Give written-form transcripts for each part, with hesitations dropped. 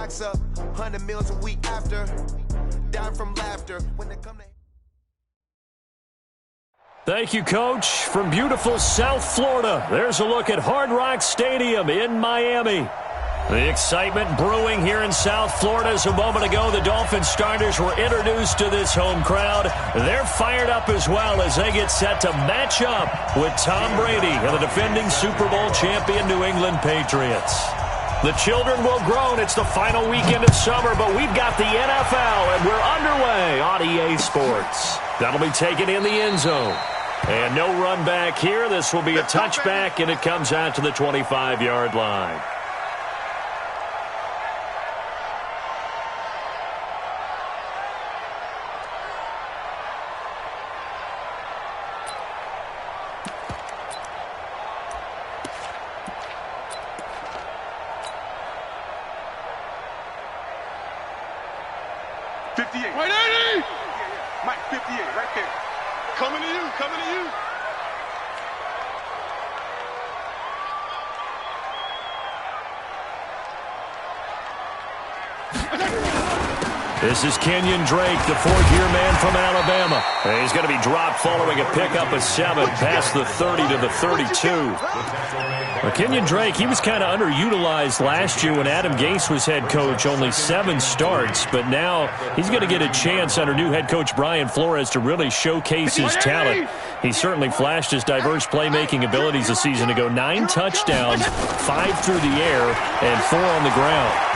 stocks up, 100 meals a week after. Dying from laughter when they come to... Thank you, Coach. From beautiful South Florida, there's a look at Hard Rock Stadium in Miami. The excitement brewing here in South Florida as a moment ago the Dolphins starters were introduced to this home crowd. They're fired up as well as they get set to match up with Tom Brady and the defending Super Bowl champion New England Patriots. The children will groan. It's the final weekend of summer, but we've got the NFL, and we're underway on EA Sports. That'll be taken in the end zone. And no run back here. This will be a touchback, and it comes out to the 25-yard line. This is Kenyon Drake, the fourth-year man from Alabama. And he's going to be dropped following a pickup of 7 past the 30 to the 32. Well, Kenyon Drake, he was kind of underutilized last year when Adam Gase was head coach, only 7 starts. But now he's going to get a chance under new head coach Brian Flores to really showcase his talent. He certainly flashed his diverse playmaking abilities a season ago. 9 touchdowns, 5 through the air, and 4 on the ground.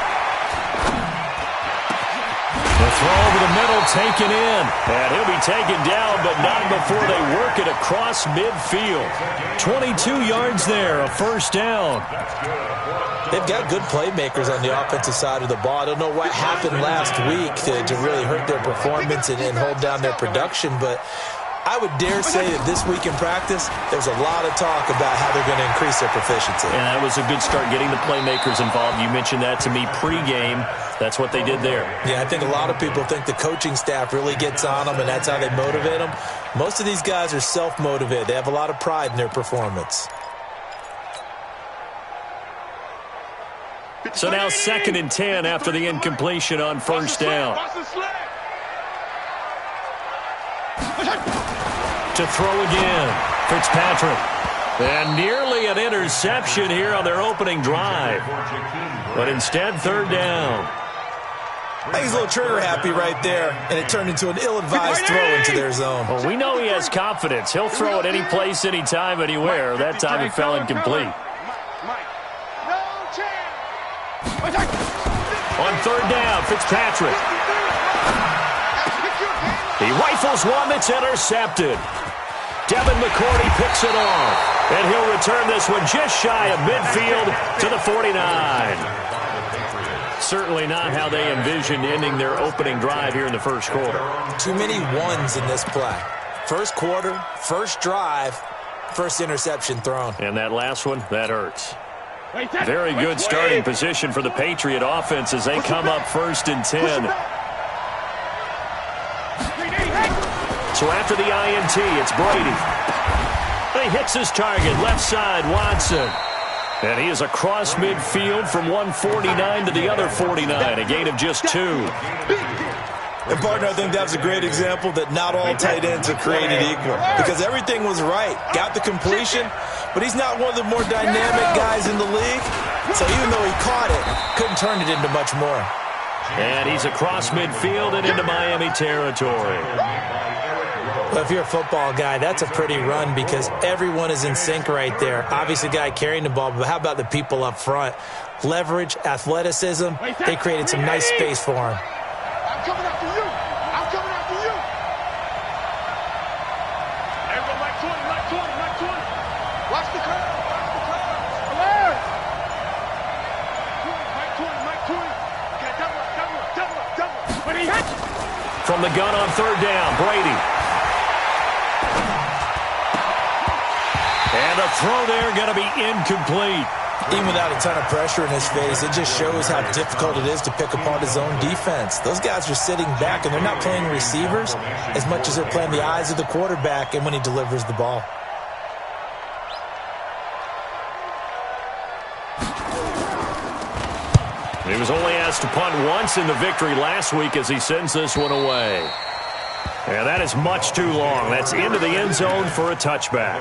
The throw over the middle taken in. And he'll be taken down, but not before they work it across midfield. 22 yards there, a first down. They've got good playmakers on the offensive side of the ball. I don't know what happened last week to really hurt their performance and hold down their production, but I would dare say that this week in practice, there's a lot of talk about how they're going to increase their proficiency. And that was a good start, getting the playmakers involved. You mentioned that to me pregame. That's what they did there. Yeah, I think a lot of people think the coaching staff really gets on them, and that's how they motivate them. Most of these guys are self-motivated. They have a lot of pride in their performance. So now 2nd and 10 after the incompletion on first down. To throw again, Fitzpatrick. And nearly an interception here on their opening drive. But instead, 3rd down. I think he's a little trigger happy right there, and it turned into an ill-advised throw into their zone. Well, we know he has confidence. He'll throw it any place, anytime, anywhere. That time it fell incomplete. On 3rd down, Fitzpatrick. He rifles one that's intercepted. Devin McCourty picks it off. And he'll return this one just shy of midfield to the 49. Certainly not how they envisioned ending their opening drive here in the first quarter. Too many ones in this play. First quarter, first drive, first interception thrown. And that last one, that hurts. Very good starting position for the Patriot offense as they come up 1st and 10. So after the INT, it's Brady. He hits his target, left side, Watson. And he is across midfield from 149 to the other 49, a gain of just 2. And, partner, I think that's a great example that not all tight ends are created equal. Because everything was right. Got the completion, but he's not one of the more dynamic guys in the league. So even though he caught it, couldn't turn it into much more. And he's across midfield and into Miami territory. Well, if you're a football guy, that's a pretty run because everyone is in sync right there. Obviously, the guy carrying the ball, but how about the people up front? Leverage, athleticism, they created some nice space for him. I'm coming after you. I'm coming after you. Everyone, Mike 20, Mike 20, Mike 20. Watch the crowd. Watch the crowd. Alert. Mike 20, Mike 20. Okay, double up. But he hit. From the gun on 3rd down, Brady. And a throw there going to be incomplete. Even without a ton of pressure in his face, it just shows how difficult it is to pick apart his own defense. Those guys are sitting back, and they're not playing receivers as much as they're playing the eyes of the quarterback and when he delivers the ball. He was only asked to punt once in the victory last week as he sends this one away. And that is much too long. That's into the end zone for a touchback.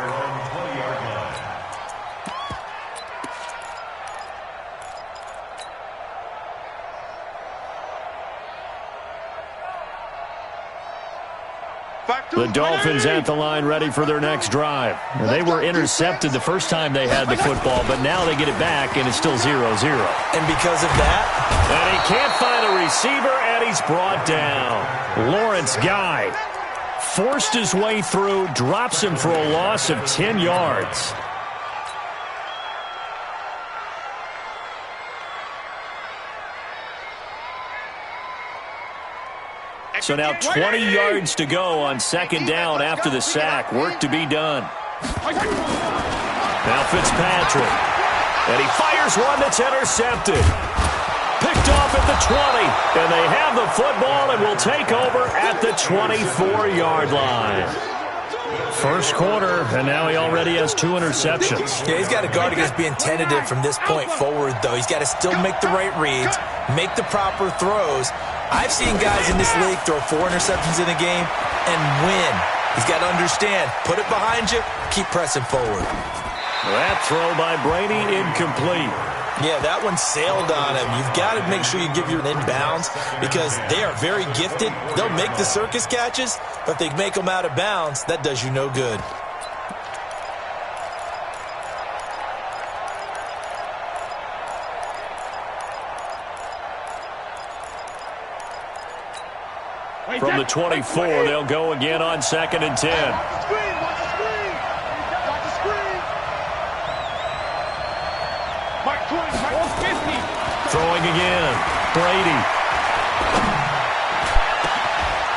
The Dolphins at the line ready for their next drive. They were intercepted the first time they had the football, but now they get it back, and it's still 0-0. And because of that? And he can't find a receiver, and he's brought down. Lawrence Guy forced his way through, drops him for a loss of 10 yards. So now 20 yards to go on second down after the sack. Work to be done. Now Fitzpatrick. And he fires one that's intercepted. Picked off at the 20. And they have the football and will take over at the 24-yard line. First quarter, and now he already has 2 interceptions. Yeah, he's got to guard against being tentative from this point forward, though. He's got to still make the right reads, make the proper throws. I've seen guys in this league throw 4 interceptions in a game and win. He's got to understand, put it behind you, keep pressing forward. That throw by Brady, incomplete. Yeah, that one sailed on him. You've got to make sure you give your inbounds because they are very gifted. They'll make the circus catches, but if they make them out of bounds, that does you no good. From the 24, they'll go again on 2nd and 10. Throwing again. Brady.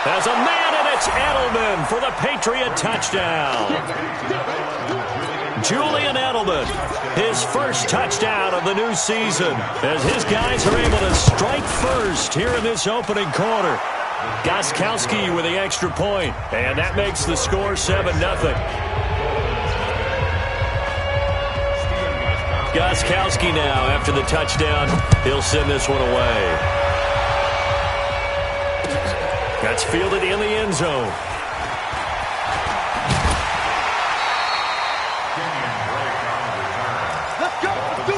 There's a man, and it's Edelman for the Patriot touchdown. Julian Edelman, his first touchdown of the new season, as his guys are able to strike first here in this opening quarter. Gostkowski with the extra point, and that makes the score 7-0. Gostkowski now, after the touchdown, he'll send this one away. That's fielded in the end zone. Let's go. Let's do it.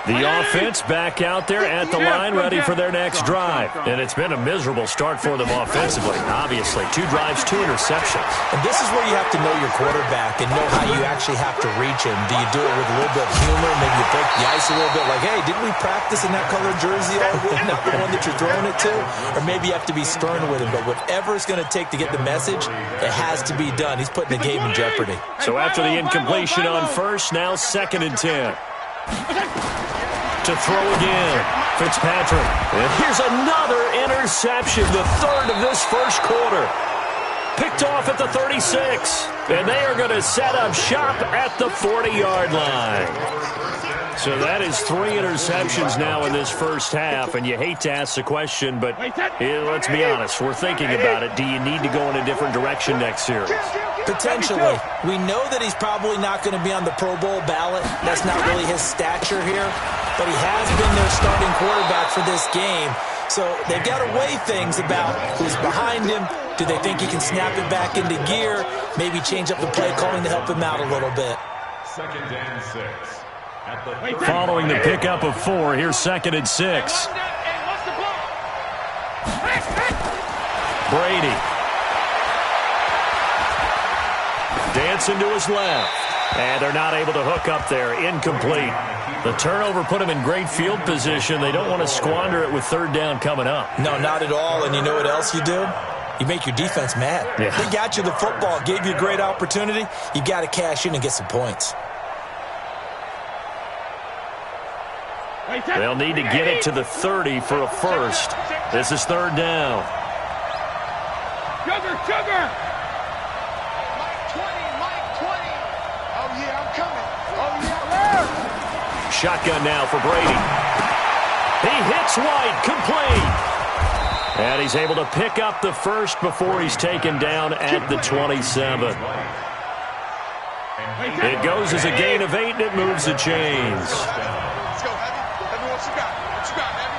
The offense back out there at the line ready for their next drive. And it's been a miserable start for them offensively, obviously. 2 drives, 2 interceptions. And this is where you have to know your quarterback and know how you actually have to reach him. Do you do it with a little bit of humor? Maybe you break the ice a little bit like, hey, didn't we practice in that colored jersey all week? Not the one that you're throwing it to? Or maybe you have to be stern with him. But whatever it's going to take to get the message, it has to be done. He's putting the game in jeopardy. So after the incompletion on first, now 2nd and 10. To throw again, Fitzpatrick. And here's another interception, the 3rd of this first quarter. Picked off at the 36. And they are going to set up shop at the 40-yard line. So that is 3 interceptions now in this first half, and you hate to ask the question, but let's be honest, we're thinking about it. Do you need to go in a different direction next series? Potentially. We know that he's probably not going to be on the Pro Bowl ballot. That's not really his stature here, but he has been their starting quarterback for this game. So they've got to weigh things about who's behind him. Do they think he can snap it back into gear? Maybe change up the play calling to help him out a little bit. 2nd and 6. Following the pickup of 4, here's 2nd and 6. Brady. Dancing to his left. And they're not able to hook up there. Incomplete. The turnover put him in great field position. They don't want to squander it with 3rd down coming up. No, not at all. And you know what else you do? You make your defense mad. Yeah. They got you the football, gave you a great opportunity. You got to cash in and get some points. They'll need to get it to the 30 for a first. This is 3rd down. Sugar! Mike 20. Oh, yeah, I'm coming. Oh, yeah. Shotgun now for Brady. He hits White, complete. And he's able to pick up the first before he's taken down at the 27. It goes as a gain of 8, and it moves the chains. Let's go, Heavy. Heavy, what you got? What you got, Heavy?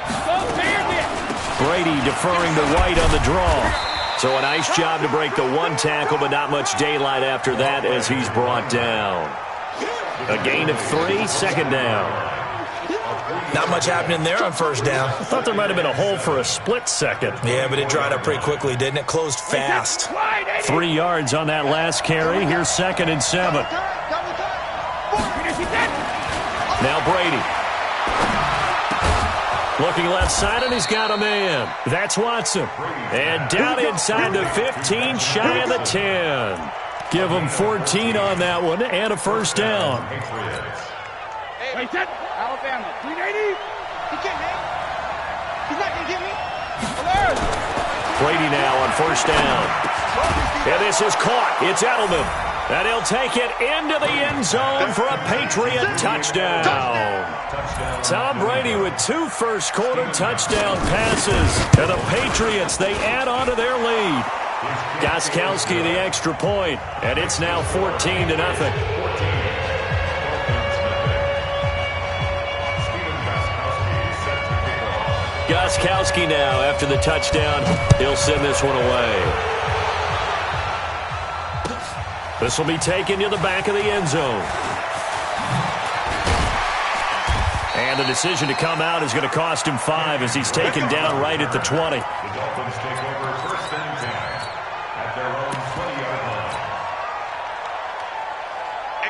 Brady deferring to White on the draw. So a nice job to break the one tackle, but not much daylight after that as he's brought down. A gain of 3, second down. Not much happening there on first down. I thought there might have been a hole for a split second. Yeah, but it dried up pretty quickly, didn't it? Closed fast. 3 yards on that last carry. Here's 2nd and 7. Now Brady. Looking left side, and he's got a man. That's Watson. And down inside the 15, shy of the 10. Give him 14 on that one, and a first down. Wait, set. Alabama, 380. He can't hang. He's not going to get me. Alert. Brady now on first down. And this is caught. It's Edelman. And he'll take it into the end zone for a Patriot touchdown. Tom Brady with 2 first-quarter touchdown passes. And the Patriots, they add on to their lead. Gostkowski the extra point, and it's now 14-0. Gostkowski now, after the touchdown, he'll send this one away. This will be taken to the back of the end zone. And the decision to come out is going to cost him 5 as he's taken down right at the 20. The Dolphins take over 1st and 10 at their own 20-yard line.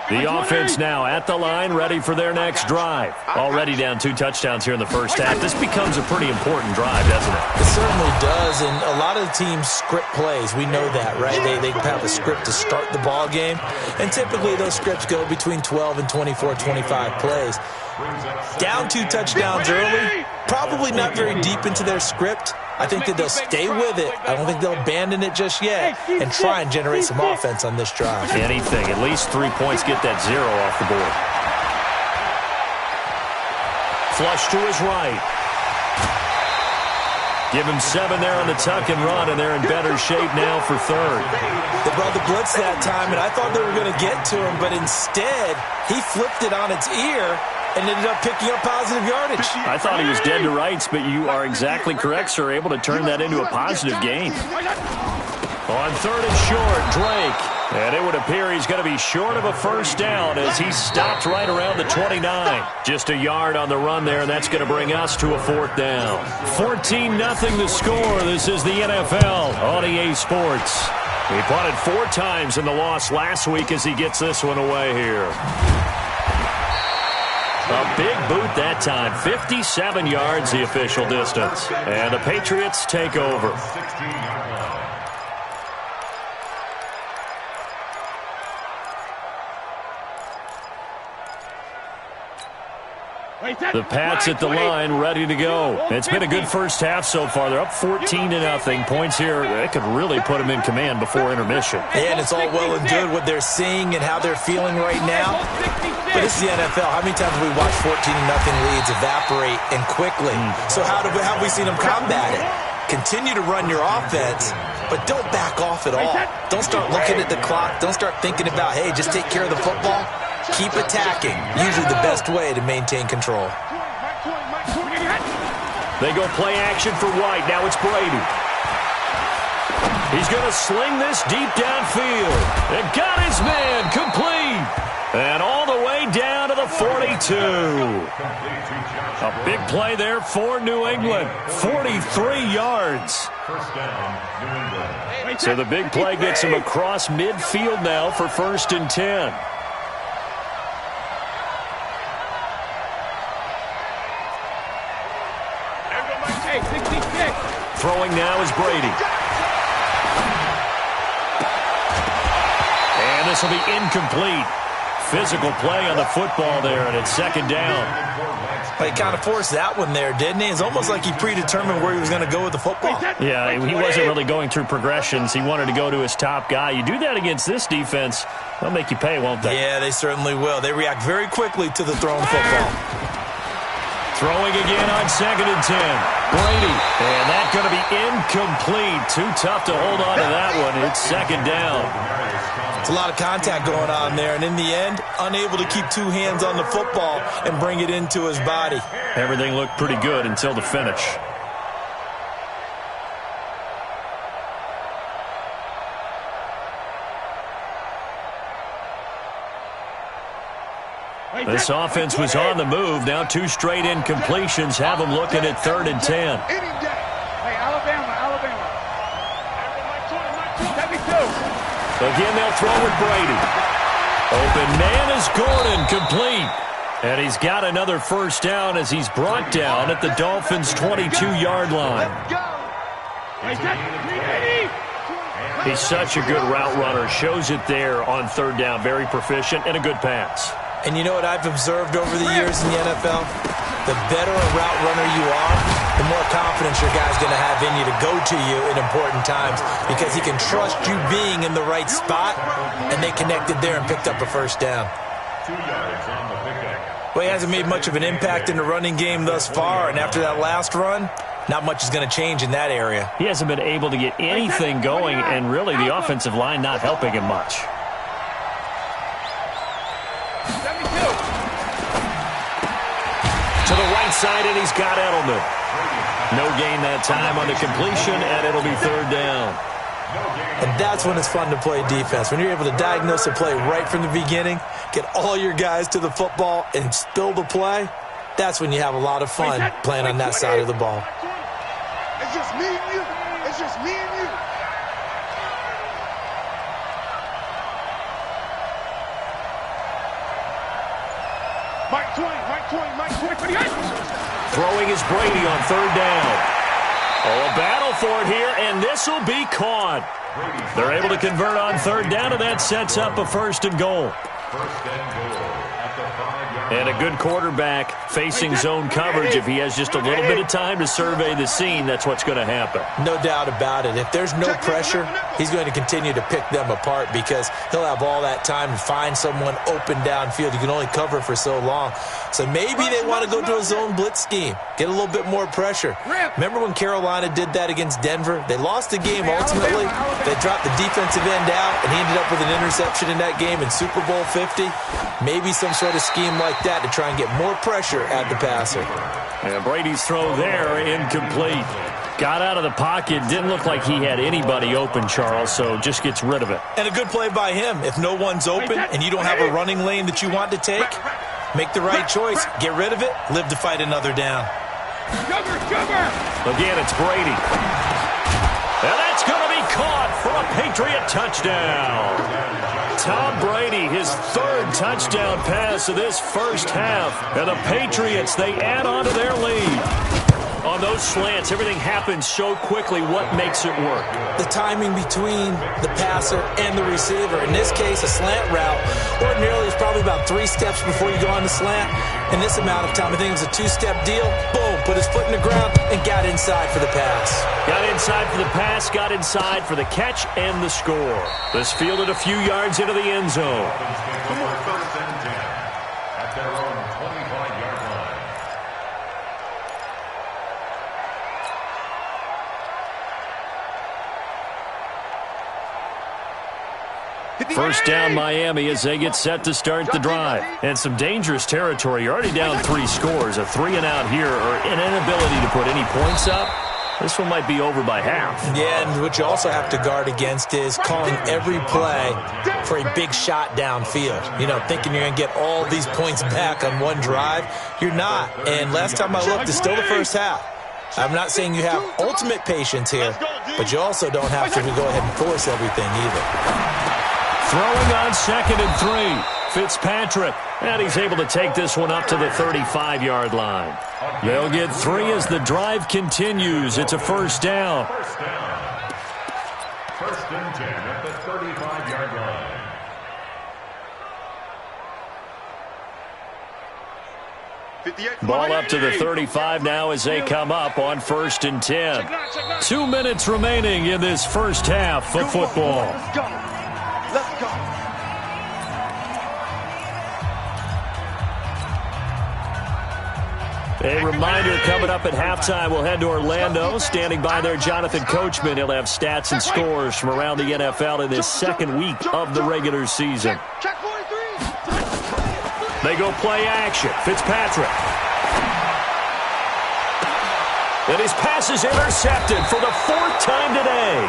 The offense now at the line, ready for their next drive. Already down 2 touchdowns here in the first half. This becomes a pretty important drive, doesn't it? It certainly does, and a lot of the teams script plays. We know that, right? They have a script to start the ball game, and typically those scripts go between 12 and 24, 25 plays. Down 2 touchdowns early, probably not very deep into their script. I think that they'll stay with it. I don't think they'll abandon it just yet and try and generate some offense on this drive. Anything. At least 3 points, get that 0 off the board. Flush to his right. Give him 7 there on the tuck and run, and they're in better shape now for 3rd. They brought the blitz that time, and I thought they were going to get to him, but instead he flipped it on its ear and ended up picking up positive yardage. I thought he was dead to rights, but you are exactly correct, sir. Able to turn that into a positive gain. On 3rd and short, Drake. And it would appear he's going to be short of a first down as he stopped right around the 29. Just a yard on the run there, and that's going to bring us to a 4th down. 14-0 the score. This is the NFL on EA Sports. He punted 4 times in the loss last week as he gets this one away here. A big boot that time. 57 yards the official distance. And the Patriots take over. The Pats at the line, ready to go. It's been a good first half so far. They're up 14-0. Points here, they could really put them in command before intermission. And it's all well and good what they're seeing and how they're feeling right now. But this is the NFL. How many times have we watched 14-0 leads evaporate and quickly? So how have we seen them combat it? Continue to run your offense, but don't back off at all. Don't start looking at the clock. Don't start thinking about, hey, just take care of the football. Keep attacking. Usually the best way to maintain control. They go play action for White. Now it's Brady. He's going to sling this deep downfield. And got his man complete. And all the way down to the 42. A big play there for New England. 43 yards. First down, New England. So the big play gets him across midfield now for 1st and 10. Throwing now is Brady. And this will be incomplete. Physical play on the football there, and it's 2nd down. He kind of forced that one there, didn't he? It's almost like he predetermined where he was going to go with the football. Yeah, he wasn't really going through progressions. He wanted to go to his top guy. You do that against this defense, they'll make you pay, won't they? Yeah, they certainly will. They react very quickly to the thrown football. Throwing again on 2nd and 10. Brady. And that's going to be incomplete. Too tough to hold on to that one. It's 2nd down. It's a lot of contact going on there, and in the end, unable to keep 2 hands on the football and bring it into his body. Everything looked pretty good until the finish. This offense was on the move. Now 2 straight incompletions have them looking at 3rd and 10. Hey, Alabama. Again, they'll throw with Brady. Open man is Gordon, complete. And he's got another first down as he's brought down at the Dolphins' 22-yard line. He's such a good route runner. Shows it there on 3rd down. Very proficient and a good pass. And you know what I've observed over the years in the NFL? The better a route runner you are, the more confidence your guy's going to have in you to go to you in important times because he can trust you being in the right spot, and they connected there and picked up a first down. 2 yards on the pickup. Well, he hasn't made much of an impact in the running game thus far, and after that last run, not much is going to change in that area. He hasn't been able to get anything going, and really the offensive line not helping him much. To the right side, and he's got Edelman. No gain that time on the completion, and it'll be 3rd down. And that's when it's fun to play defense. When you're able to diagnose a play right from the beginning, get all your guys to the football, and spill the play, that's when you have a lot of fun playing on that side of the ball. It's just me and you. It's just me and you. Mike 20. Throwing is Brady on 3rd down. Oh, a battle for it here, and this will be caught. They're able to convert on 3rd down, and that sets up a 1st and goal. 1st and goal at the 5-yard line. And a good quarterback facing zone coverage. If he has just a little bit of time to survey the scene, that's what's going to happen. No doubt about it. If there's no pressure, he's going to continue to pick them apart because he'll have all that time to find someone open downfield. You can only cover for so long. So maybe they want to go to a zone blitz scheme, get a little bit more pressure. Remember when Carolina did that against Denver? They lost the game ultimately. They dropped the defensive end out, and he ended up with an interception in that game in Super Bowl 50. Maybe some sort of scheme like that to try and get more pressure at the passer. And Brady's throw there, incomplete. Got out of the pocket. Didn't look like he had anybody open, Charles, so just gets rid of it. And a good play by him. If no one's open and you don't have a running lane that you want to take, make the right choice. Get rid of it. Live to fight another down. Again, it's Brady. And that's going to be caught for a Patriot touchdown. Tom Brady, his 3rd touchdown pass of this first half. And the Patriots, they add on to their lead. On those slants, everything happens so quickly. What makes it work? The timing between the passer and the receiver. In this case, a slant route ordinarily is probably about 3 steps before you go on the slant. In this amount of time, I think it was a 2-step deal. Boom, put his foot in the ground and got inside for the pass. Got inside for the pass, got inside for the catch and the score. This fielded a few yards into the end zone. 1st and 10 at their own 25-yard line. First down Miami as they get set to start the drive. And some dangerous territory. You're already down 3 scores. A 3-and-out here or an inability to put any points up. This one might be over by half. Yeah, and what you also have to guard against is calling every play for a big shot downfield. You know, thinking you're going to get all these points back on one drive. You're not. And last time I looked, it's still the first half. I'm not saying you have ultimate patience here, but you also don't have to go ahead and force everything either. Throwing on 2nd and 3. Fitzpatrick, and he's able to take this one up to the 35-yard line. They'll get 3 as the drive continues. It's a first down. 1st and 10 at the 35-yard line. Ball up to the 35 now as they come up on 1st and 10. 2 minutes remaining in this first half of football. Let's go. Let's go. A reminder, coming up at halftime, we'll head to Orlando. Standing by there, Jonathan Coachman. He'll have stats and scores from around the NFL in this second week of the regular season. They go play action. Fitzpatrick. And his pass is intercepted for the fourth time today.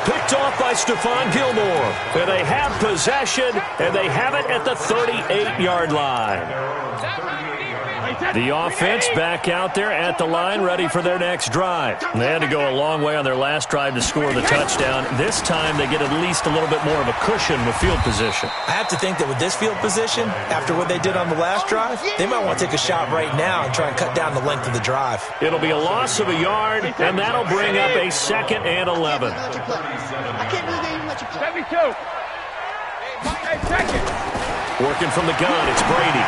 Picked off by Stephon Gilmore. And they have possession, and they have it at the 38-yard line. The offense back out there at the line, ready for their next drive. They had to go a long way on their last drive to score the touchdown. This time they get at least a little bit more of a cushion with field position. I have to think that with this field position, after what they did on the last drive, they might want to take a shot right now and try and cut down the length of the drive. It'll be a loss of a yard, and that'll bring up a 2nd and 11. I can't believe they even let you play. 72. Hey, second. Working from the gun, it's Brady.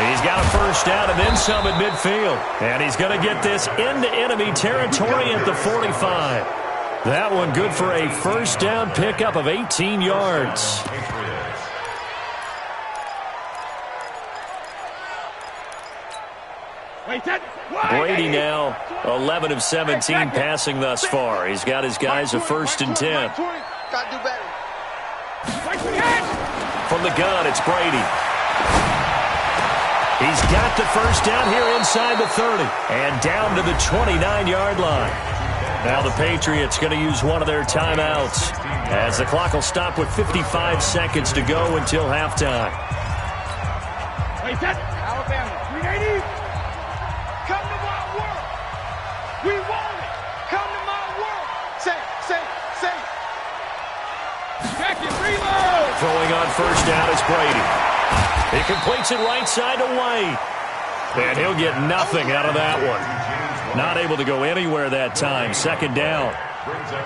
He's got a first down and then some at midfield. And he's going to get this into enemy territory at the 45. That one good for a first down pickup of 18 yards. Brady now 11 of 17 passing thus far. He's got his guys a 1st and 10. Gotta do better. From the gun, it's Brady. He's got the first down here inside the 30 and down to the 29-yard line. Now the Patriots going to use one of their timeouts as the clock will stop with 55 seconds to go until halftime. Alabama, 380. Come to my world. We want it. Come to my world. Say. Second, reload. Throwing on first down is Brady. He completes it right side to White. And he'll get nothing out of that one. Not able to go anywhere that time. 2nd down.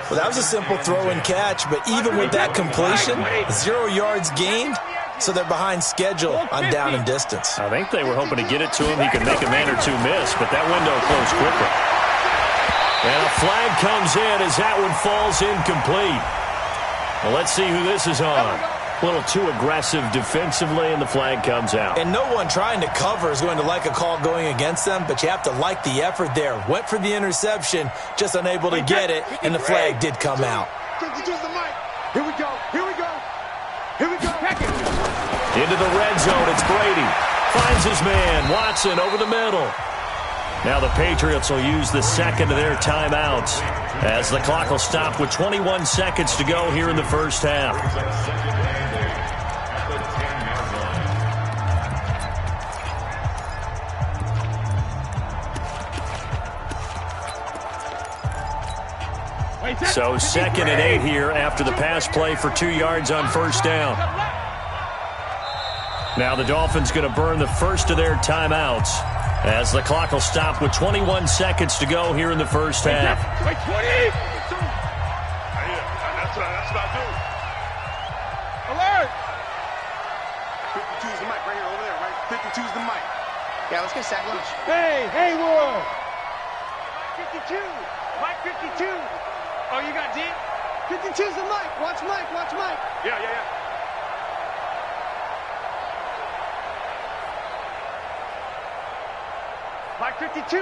Well, that was a simple throw and catch, but even with that completion, 0 yards gained, so they're behind schedule on down and distance. I think they were hoping to get it to him. He could make a man or two miss, but that window closed quickly. And a flag comes in as that one falls incomplete. Well, let's see who this is on. A little too aggressive defensively, and the flag comes out. And no one trying to cover is going to like a call going against them, but you have to like the effort there. Went for the interception, just unable to get it, and the flag did come out. Here we go. Into the red zone, it's Brady. Finds his man, Watson, over the middle. Now the Patriots will use the 2nd of their timeouts as the clock will stop with 21 seconds to go here in the first half. So 2nd and 8 here after the pass play for 2 yards on first down. Now the Dolphins going to burn the first of their timeouts as the clock will stop with 21 seconds to go here in the first half. Wait, 20! That's what I do. Alert! 52 is the mic right here, over there, right? 52 is the mic. Yeah, let's get sack lunch. Hey, Haywood! 52! Mike 52! Oh, you got D? 52's the mic. Watch Mike. Yeah. Mike 52.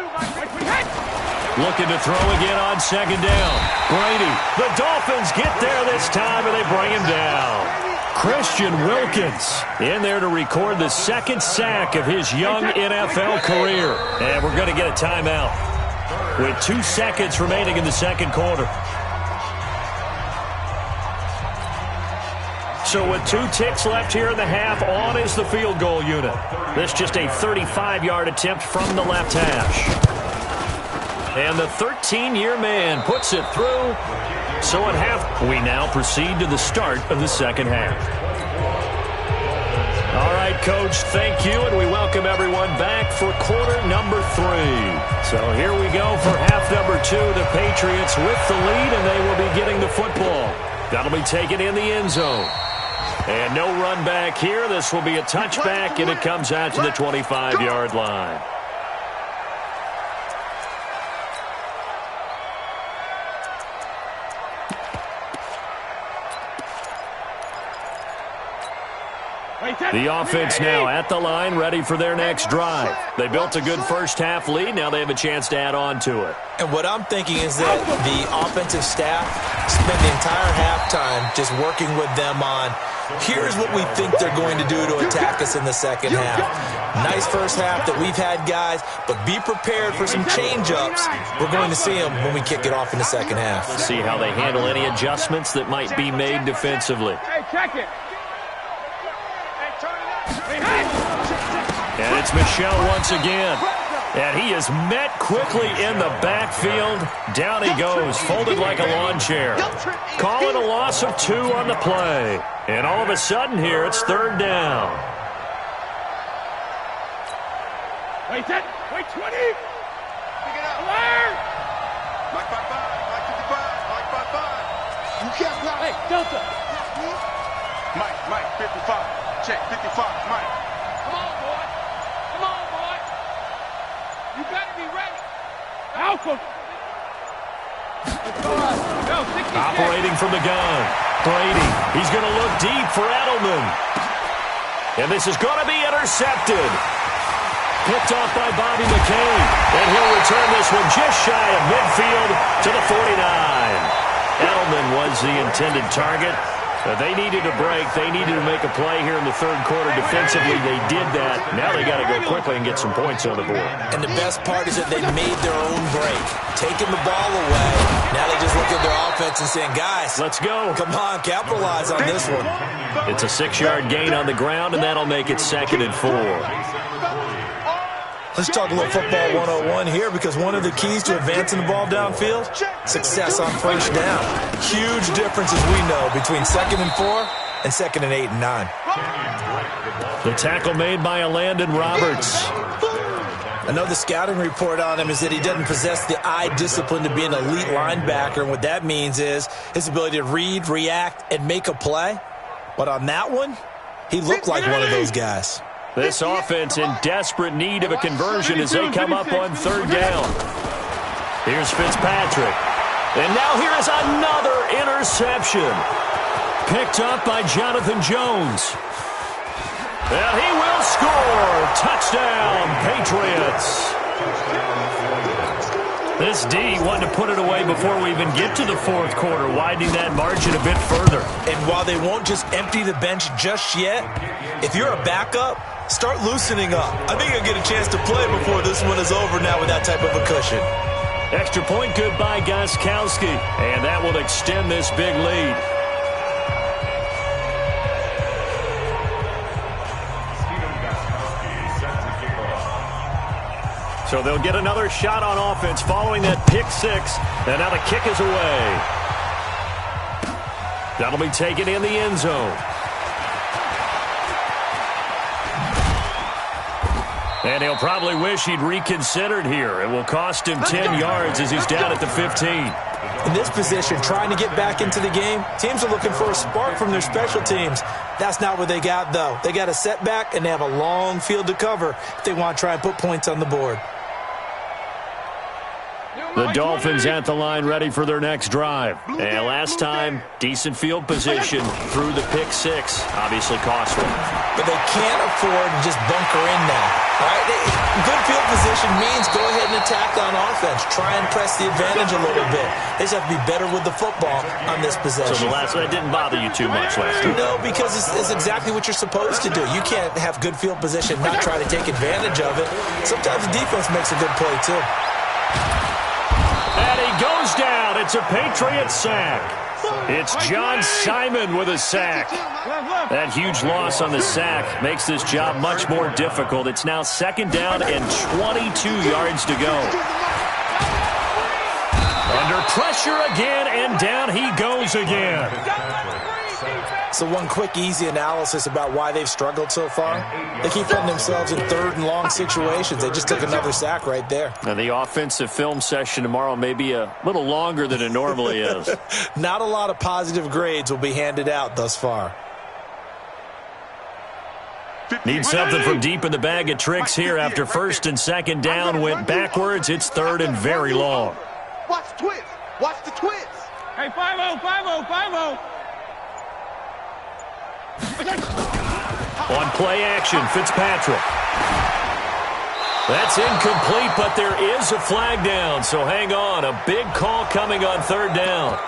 Looking to throw again on 2nd down. Brady. The Dolphins get there this time, and they bring him down. Christian Wilkins in there to record the 2nd sack of his young NFL career. And we're going to get a timeout with 2 seconds remaining in the 2nd quarter. So with 2 ticks left here in the half, on is the field goal unit. This just a 35-yard attempt from the left hash. And the 13-year man puts it through. So at half, we now proceed to the start of the 2nd half. All right, Coach, thank you, and we welcome everyone back for quarter number 3. So here we go for half number 2. The Patriots with the lead, and they will be getting the football. That'll be taken in the end zone. And no run back here. This will be a touchback, and it comes out to the 25-yard line. The offense now at the line, ready for their next drive. They built a good first-half lead. Now they have a chance to add on to it. And what I'm thinking is that the offensive staff spent the entire halftime just working with them on, here's what we think they're going to do to attack us in the second half. Nice first half that we've had, guys, but be prepared for some change-ups. We're going to see them when we kick it off in the second half. See how they handle any adjustments that might be made defensively. Hey, check it. And it's Michel once again. And he is met quickly in the backfield. Down he goes, folded like a lawn chair. Calling a loss of 2 on the play. And all of a sudden here, it's third down. Wait 10. Wait 20. Pick it up. Alert. Mike 5-5. Mike 55. Mike 5-5. You can't block. Hey, Delta. Mike 55. Check 55. Mike. Come on, boy. Come on, boy. You better be ready. Alpha. Go, 60. Operating from the gun. Brady. He's going to look deep for Edelman. And this is going to be intercepted. Picked off by Bobby McCain. And he'll return this one just shy of midfield to the 49. Edelman was the intended target. They needed a break. They needed to make a play here in the third quarter defensively. They did that. Now they got to go quickly and get some points on the board. And the best part is that they made their own break, taking the ball away. Now they just look at their offense and saying, guys, let's go. Come on, capitalize on this one. It's a 6-yard gain on the ground, and that'll make it 2nd and 4. Let's talk a little football 101 here, because one of the keys to advancing the ball downfield, success on first down. Huge difference, as we know, between 2nd and 4 and 2nd and 8 and 9. The tackle made by Landon Roberts. Another scouting report on him is that he doesn't possess the eye discipline to be an elite linebacker, and what that means is his ability to read, react, and make a play. But on that one, he looked like one of those guys. This offense in desperate need of a conversion as they come up on third down. Here's Fitzpatrick. And now here is another interception. Picked up by Jonathan Jones. And he will score. Touchdown, Patriots. This D wanted to put it away before we even get to the fourth quarter, widening that margin a bit further. And while they won't just empty the bench just yet, if you're a backup, start loosening up. I think you'll get a chance to play before this one is over now with that type of a cushion. Extra point good by Gostkowski, and that will extend this big lead. So they'll get another shot on offense following that pick 6, and now the kick is away. That'll be taken in the end zone. And he'll probably wish he'd reconsidered here. It will cost him 10 yards as he's down at the 15. In this position, trying to get back into the game, teams are looking for a spark from their special teams. That's not what they got, though. They got a setback, and they have a long field to cover if they want to try and put points on the board. The Dolphins at the line ready for their next drive. And last time, decent field position through the pick 6. Obviously costly. But they can't afford to just bunker in now. All right? Good field position means go ahead and attack on offense. Try and press the advantage a little bit. They just have to be better with the football on this possession. So that didn't bother you too much last time? No, because it's exactly what you're supposed to do. You can't have good field position, not try to take advantage of it. Sometimes the defense makes a good play, too. And he goes down. It's a Patriot sack. It's John Simon with a sack. That huge loss on the sack makes this job much more difficult. It's now 2nd down and 22 yards to go. Under pressure again, and down he goes again. So one quick, easy analysis about why they've struggled so far. They keep putting themselves in 3rd and long situations. They just took another sack right there. Now, the offensive film session tomorrow may be a little longer than it normally is. Not a lot of positive grades will be handed out thus far. Need something from deep in the bag of tricks here after 1st and 2nd down went backwards. It's 3rd and very long. Watch the twist. Watch the twist. Hey, 5-0, 5-0, 5-0. On play action, Fitzpatrick. That's incomplete, but there is a flag down, so hang on. A big call coming on third down.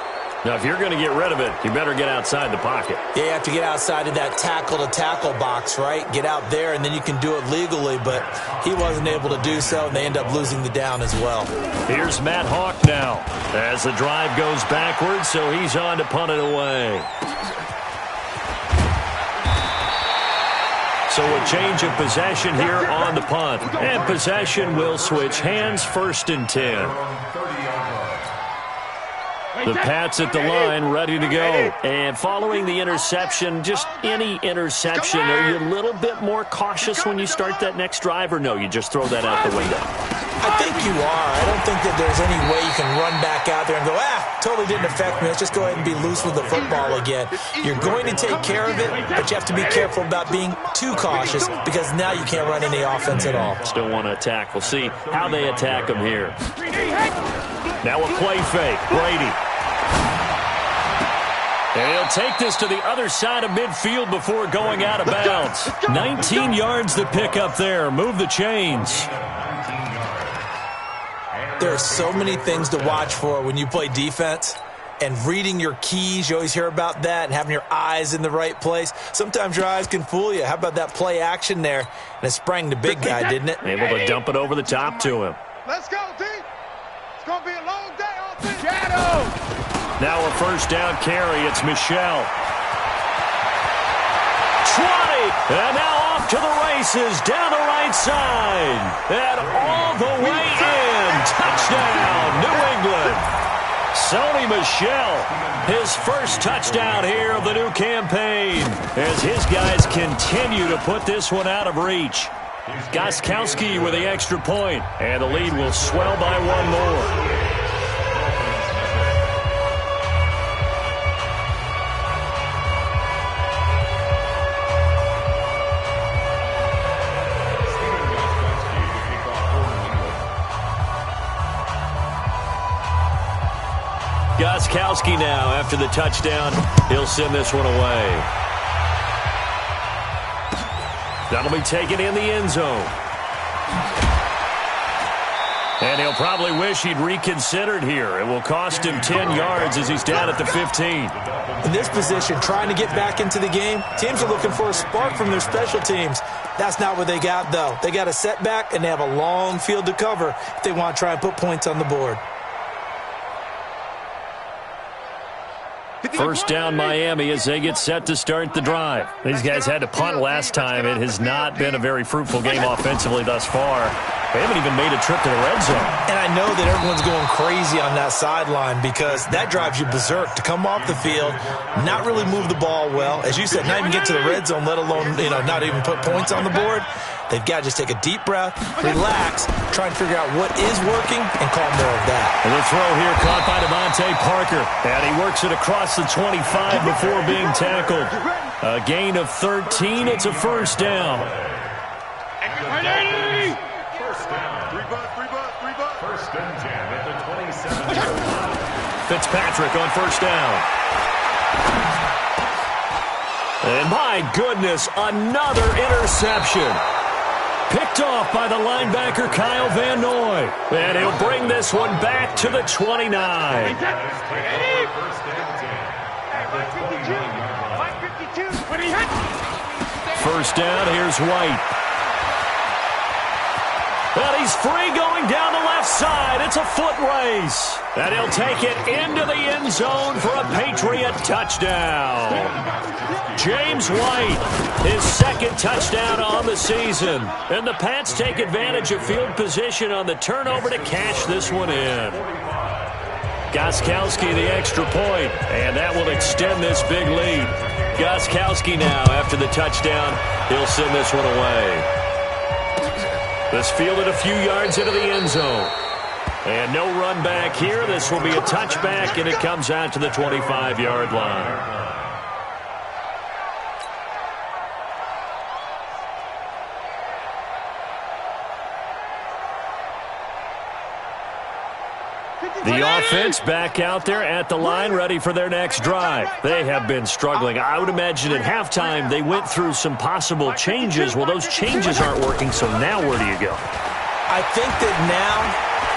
Now, if you're going to get rid of it, you better get outside the pocket. Yeah, you have to get outside of that tackle-to-tackle box, right? Get out there, and then you can do it legally, but he wasn't able to do so, and they end up losing the down as well. Here's Matt Hawk now as the drive goes backwards, so he's on to punt it away. So a change of possession here on the punt. And possession will switch hands, 1st and 10. The Pats at the line, ready to go. And following the interception, just any interception, are you a little bit more cautious when you start that next drive, or no, you just throw that out the window? I think you are. I don't think that there's any way you can run back out there and go, totally didn't affect me. Let's just go ahead and be loose with the football again. You're going to take care of it, but you have to be careful about being too cautious because now you can't run any offense at all. Still want to attack. We'll see how they attack them here. Now a play fake. Brady. And he'll take this to the other side of midfield before going out of bounds. 19 yards to pick up there. Move the chains. There are so many things to watch for when you play defense. And reading your keys, you always hear about that, and having your eyes in the right place. Sometimes your eyes can fool you. How about that play action there? And it sprang the big guy, didn't it? Able to dump it over the top to him. Let's go, D. It's going to be a long day on this. Shadow. Now a 1st down carry. It's Michel. 20. And now off to the races down the right side. And all the way in. Touchdown, New England. Sony Michel, his first touchdown here of the new campaign as his guys continue to put this one out of reach. Gostkowski with the extra point, and the lead will swell by one more. Gostkowski now, after the touchdown, he'll send this one away. That'll be taken in the end zone. And he'll probably wish he'd reconsidered here. It will cost him 10 yards as he's down at the 15. In this position, trying to get back into the game, teams are looking for a spark from their special teams. That's not what they got, though. They got a setback, and they have a long field to cover if they want to try and put points on the board. 1st down Miami as they get set to start the drive. These guys had to punt last time. It has not been a very fruitful game offensively thus far. They haven't even made a trip to the red zone. And I know that everyone's going crazy on that sideline because that drives you berserk to come off the field, not really move the ball well. As you said, not even get to the red zone, let alone, not even put points on the board. They've got to just take a deep breath, relax, try and figure out what is working, and call more of that. And the throw here caught by Devontae Parker. And he works it across the 25 before being tackled. A gain of 13. It's a 1st down. First and 10 at the 27. Fitzpatrick on 1st down. And my goodness, another interception. Picked off by the linebacker Kyle Van Noy. And he'll bring this one back to the 29. First down, here's White. And he's free going down the left side. It's a foot race. And he'll take it into the end zone for a Patriot touchdown. James White, his 2nd touchdown on the season. And the Pats take advantage of field position on the turnover to cash this one in. Gostkowski the extra point, and that will extend this big lead. Gostkowski now, after the touchdown, he'll send this one away. This fielded a few yards into the end zone. And no run back here. This will be a touchback, and it comes out to the 25-yard line. The offense back out there at the line, ready for their next drive. They have been struggling. I would imagine at halftime they went through some possible changes. Well, those changes aren't working, so now where do you go? I think that now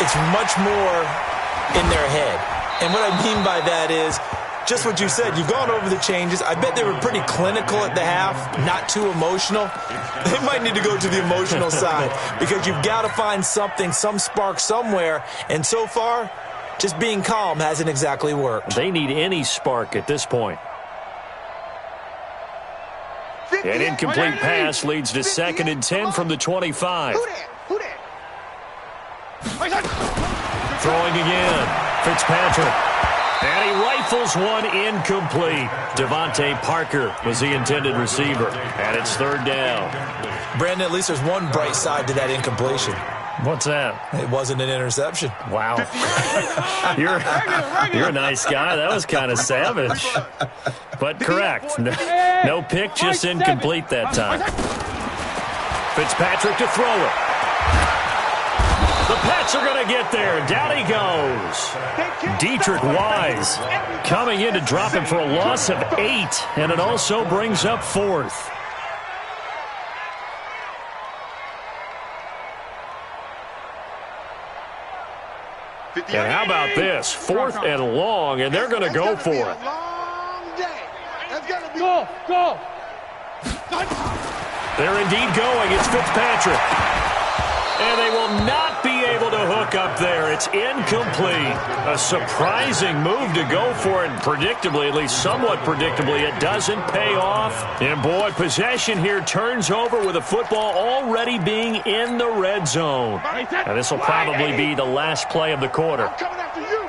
it's much more in their head. And what I mean by that is just what you said. You've gone over the changes. I bet they were pretty clinical at the half, not too emotional. They might need to go to the emotional side because you've got to find something, some spark somewhere. And so far, just being calm hasn't exactly worked. They need any spark at this point. An incomplete pass leads to 2nd and 10 from the 25. Throwing again. Fitzpatrick. And he rifles one incomplete. Devontae Parker was the intended receiver. And it's 3rd down. Brandon, at least there's one bright side to that incompletion. What's that? It wasn't an interception. Wow. You're a nice guy. That was kind of savage. But correct. No pick, just incomplete that time. Fitzpatrick to throw it. The Pats are going to get there. Down he goes. Dietrich Wise coming in to drop him for a loss of 8. And it also brings up 4th. And how about this? 4th and long, and they're going to go for it. Go. They're indeed going. It's Fitzpatrick. And they will not be able to hook up there. It's incomplete. A surprising move to go for it. Predictably, at least somewhat predictably, it doesn't pay off. And boy, possession here turns over with the football already being in the red zone. And this will probably be the last play of the quarter. I'm coming after you.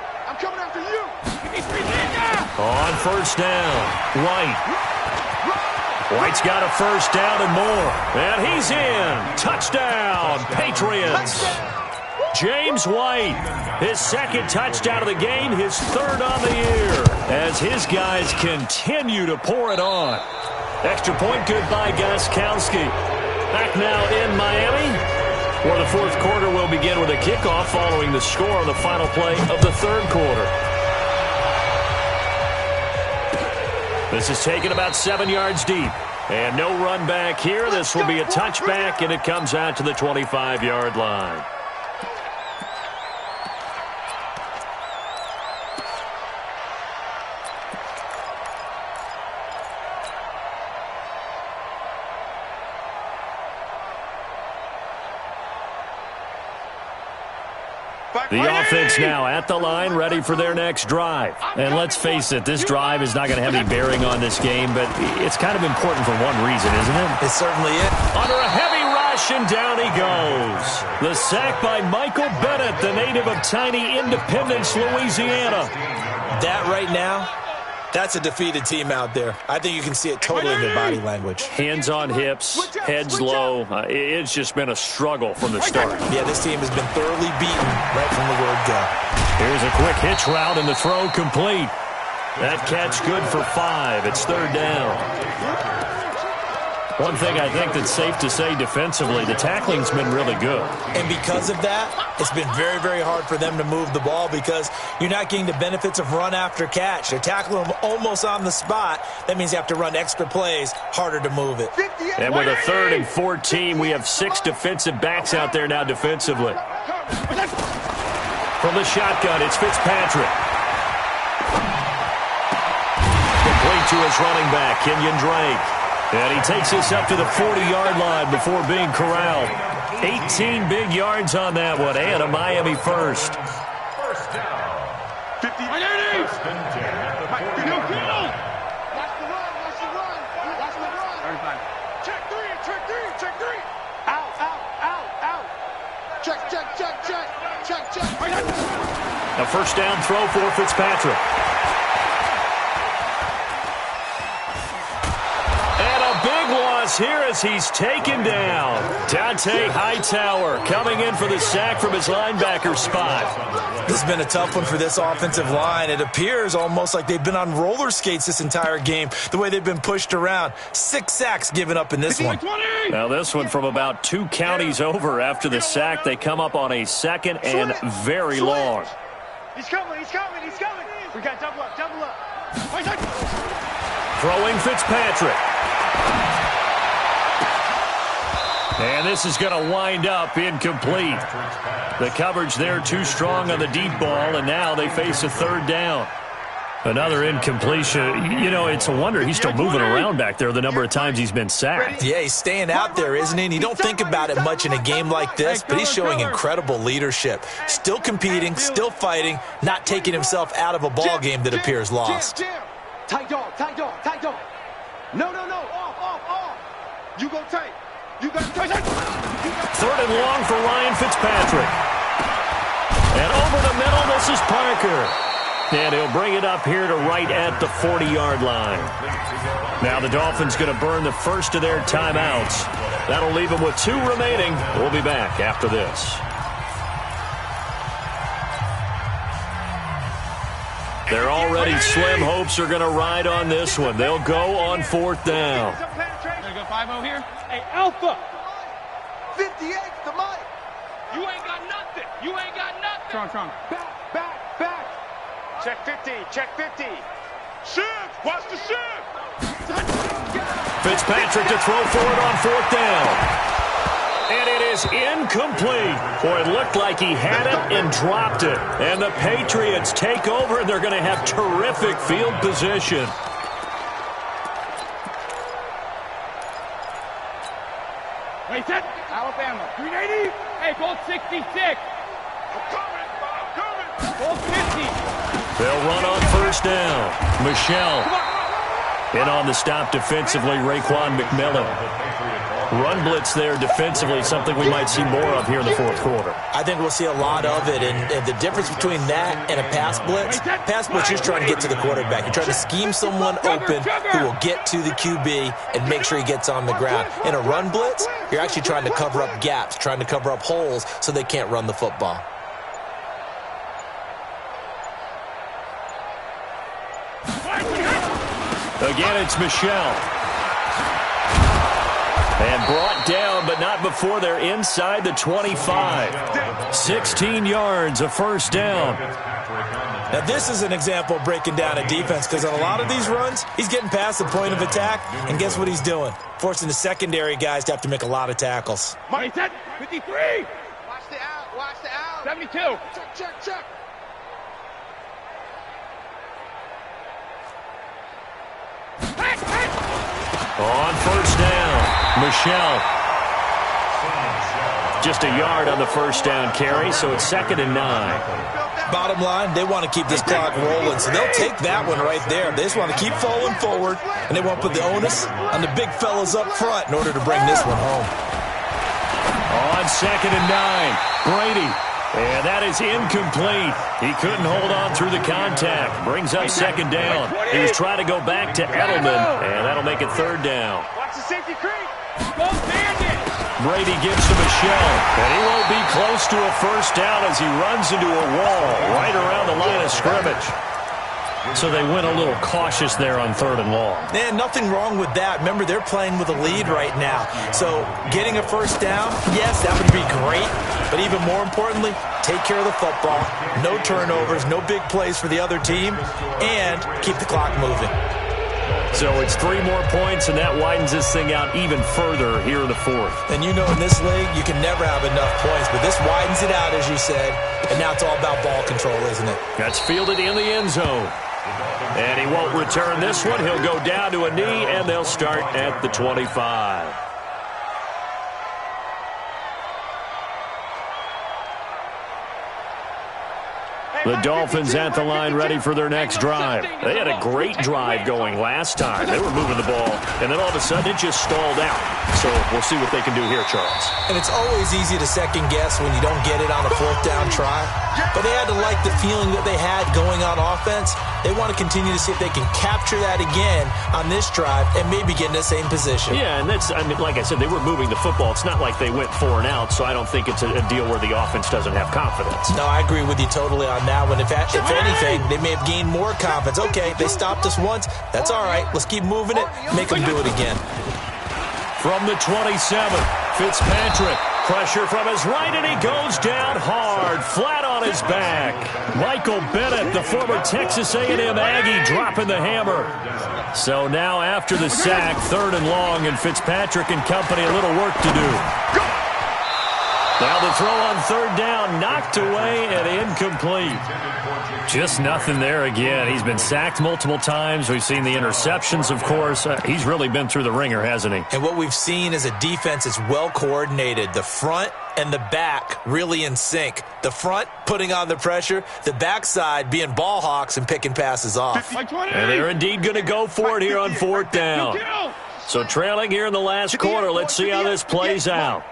On 1st down, White's got a 1st down and more. And he's in. Touchdown, Patriots. James White, his 2nd touchdown of the game, his 3rd on the year, as his guys continue to pour it on. Extra point good by Gostkowski. Back now in Miami, where the 4th quarter will begin with a kickoff following the score on the final play of the 3rd quarter. This is taken about 7 yards deep. And no run back here. This will be a touchback, and it comes out to the 25-yard line. The offense now at the line, ready for their next drive. And let's face it, this drive is not going to have any bearing on this game, but it's kind of important for one reason, isn't it? It certainly is. Under a heavy rush, and down he goes. The sack by Michael Bennett, the native of tiny Independence, Louisiana. That right now, that's a defeated team out there. I think you can see it totally in their body language. Hands on hips, heads low. It's just been a struggle from the start. Yeah, this team has been thoroughly beaten right from the word go. Here's a quick hitch route, and the throw complete. That catch good for 5. It's 3rd down. One thing I think that's safe to say defensively, the tackling's been really good. And because of that, it's been very, very hard for them to move the ball because you're not getting the benefits of run after catch. They're tackling them almost on the spot. That means you have to run extra plays, harder to move it. And with a 3rd and 14, we have 6 defensive backs out there now defensively. From the shotgun, it's Fitzpatrick. Complete to his running back, Kenyon Drake. And he takes us up to the 40-yard line before being corralled. 18 big yards on that one, and a Miami first. 1st down. 50. Check 3. Out. Check. A 1st down throw for Fitzpatrick. Here as he's taken down. Dante Hightower coming in for the sack from his linebacker spot. This has been a tough one for this offensive line. It appears almost like they've been on roller skates this entire game, the way they've been pushed around. 6 sacks given up in this one. Now this one from about 2 counties over after the sack. They come up on a 2nd and very long. He's coming. We got double up. Throwing Fitzpatrick. And this is going to wind up incomplete. The coverage there too strong on the deep ball, and now they face a third down. Another incompletion. You know, it's a wonder he's still moving around back there the number of times he's been sacked. Yeah, he's staying out there, isn't he? And you don't think about it much in a game like this, but he's showing incredible leadership. Still competing, still fighting, not taking himself out of a ball game that appears lost. Tight dog. No. Off. You go tight. You got tight. Third and long for Ryan Fitzpatrick. And over the middle, this is Parker. And he'll bring it up here to right at the 40-yard line. Now the Dolphins going to burn the first of their timeouts. That'll leave them with 2 remaining. We'll be back after this. Their already slim hopes are going to ride on this one. They'll go on 4th down. Gonna go 5-0 here. Hey, Alpha. 58 to Mike. You ain't got nothing. Strong. Back. Check 50. Shift. Watch the shift. Fitzpatrick to throw for it on 4th down. And it is incomplete. Boy, it looked like he had it and dropped it. And the Patriots take over, and they're going to have terrific field position. Wait, set. Alabama. 380. Hey, goal 66. I'm coming. Goal 50. They'll run on 1st down. Michelle. In on the stop defensively, Raekwon McMillan. Run blitz there defensively, something we might see more of here in the 4th quarter. I think we'll see a lot of it, and the difference between that and a pass blitz, you're trying to get to the quarterback. You're trying to scheme someone open who will get to the QB and make sure he gets on the ground. In a run blitz, you're actually trying to cover up gaps, trying to cover up holes so they can't run the football. Again, it's Michelle. And brought down, but not before they're inside the 25. 16 yards, a 1st down. Now, this is an example of breaking down a defense, because on a lot of these runs, he's getting past the point of attack, and guess what he's doing? Forcing the secondary guys to have to make a lot of tackles. Mike, 53. Watch the out. 72. Check. On 1st down, Michelle. Just a yard on the 1st down carry, so it's 2nd and 9. Bottom line, they want to keep this clock rolling, so they'll take that one right there. They just want to keep falling forward, and they want to put the onus on the big fellas up front in order to bring this one home. On 2nd and 9, Brady. And that is incomplete. He couldn't hold on through the contact. Brings up 2nd down. He was trying to go back to Edelman, and that'll make it 3rd down. Watch the safety creep. Go bandit. Brady gives to Michelle, and he won't be close to a 1st down as he runs into a wall right around the line of scrimmage. So they went a little cautious there on 3rd and long. Man, nothing wrong with that. Remember, they're playing with a lead right now. So getting a 1st down, yes, that would be great. But even more importantly, take care of the football. No turnovers, no big plays for the other team, and keep the clock moving. So it's 3 more points, and that widens this thing out even further here in the 4th. And you know, in this league, you can never have enough points, but this widens it out, as you said, and now it's all about ball control, isn't it? That's fielded in the end zone. And he won't return this one. He'll go down to a knee, and they'll start at the 25. The Dolphins at the line ready for their next drive. They had a great drive going last time. They were moving the ball, and then all of a sudden it just stalled out. So we'll see what they can do here, Charles. And it's always easy to second guess when you don't get it on a 4th down try. But they had to like the feeling that they had going on offense. They want to continue to see if they can capture that again on this drive and maybe get in the same position. Yeah, and that's, I mean, like I said, they were moving the football. It's not like they went 4 and out, so I don't think it's a deal where the offense doesn't have confidence. No, I agree with you totally on that one. If anything, they may have gained more confidence. Okay, they stopped us once. That's all right. Let's keep moving it. Make them do it again. From the 27, Fitzpatrick Pressure from his right, and he goes down hard, flat on his back. Michael Bennett, the former Texas A&M Aggie, dropping the hammer. So now after the sack, 3rd and long, and Fitzpatrick and company a little work to do. Now the throw on 3rd down, knocked away and incomplete. Just nothing there again. He's been sacked multiple times. We've seen the interceptions, of course. He's really been through the ringer, hasn't he? And what we've seen is a defense that's well coordinated. The front and the back really in sync. The front putting on the pressure, the backside being ball hawks and picking passes off. And they're indeed going to go for it here on 4th down. So trailing here in the last quarter. Let's see how this plays out.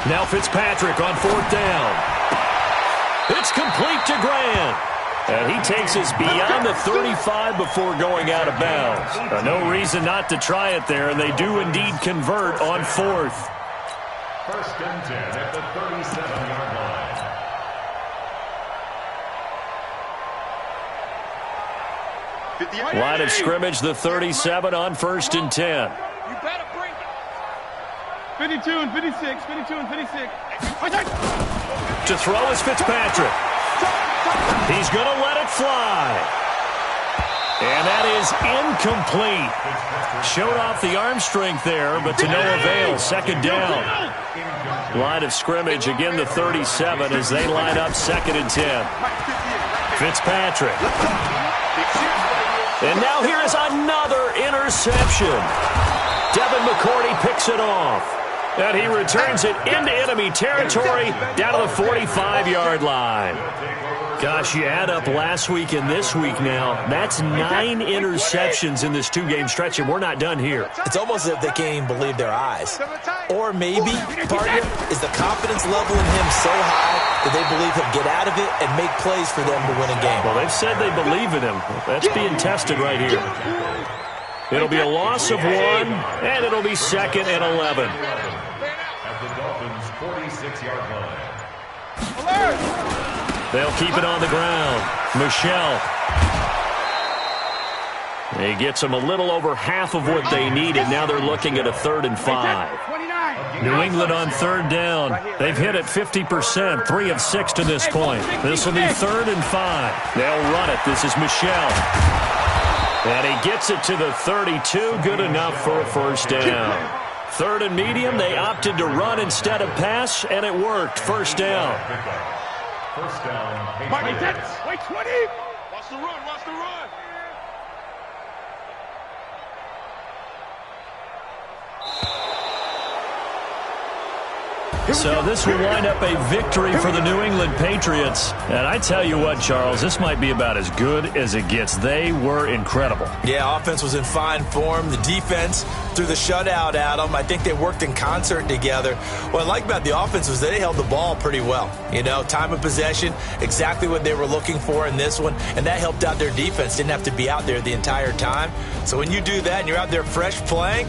Now Fitzpatrick on 4th down. It's complete to Grant. And he takes us beyond the 35 before going out of bounds. No reason not to try it there, and they do indeed convert on 4th. 1st and 10 at the 37-yard line. Line of scrimmage, the 37 on 1st and 10. You better bring it. 52 and 56, 52 and 56. To throw is Fitzpatrick. He's going to let it fly. And that is incomplete. Showed off the arm strength there, but to no avail. 2nd down. Line of scrimmage, again the 37 as they line up 2nd and 10. Fitzpatrick. And now here is another interception. Devin McCourty picks it off. And he returns it into enemy territory down to the 45-yard line. Gosh, you add up last week and this week now. That's 9 interceptions in this 2-game stretch, and we're not done here. It's almost as if they can't even believe their eyes. Or maybe, partner, is the confidence level in him so high that they believe he'll get out of it and make plays for them to win a game. Well, they've said they believe in him. That's being tested right here. It'll be a loss of 1, and it'll be 2nd and 11. At the Dolphins' 46-yard line. They'll keep it on the ground. Michelle. He gets them a little over half of what they needed. Now they're looking at a 3rd and 5. New England on 3rd down. They've hit it 50%, 3 of 6 to this point. This will be 3rd and 5. They'll run it. This is Michelle. And he gets it to the 32. Good enough for a 1st down. 3rd and medium. They opted to run instead of pass, and it worked. 1st down. 1st down. Wait, 20. Watch the run, watch the run. So this will wind up a victory for the New England Patriots. And I tell you what, Charles, this might be about as good as it gets. They were incredible. Yeah, offense was in fine form. The defense threw the shutout at them. I think they worked in concert together. What I like about the offense was they held the ball pretty well. You know, time of possession, exactly what they were looking for in this one. And that helped out their defense. Didn't have to be out there the entire time. So when you do that and you're out there fresh playing,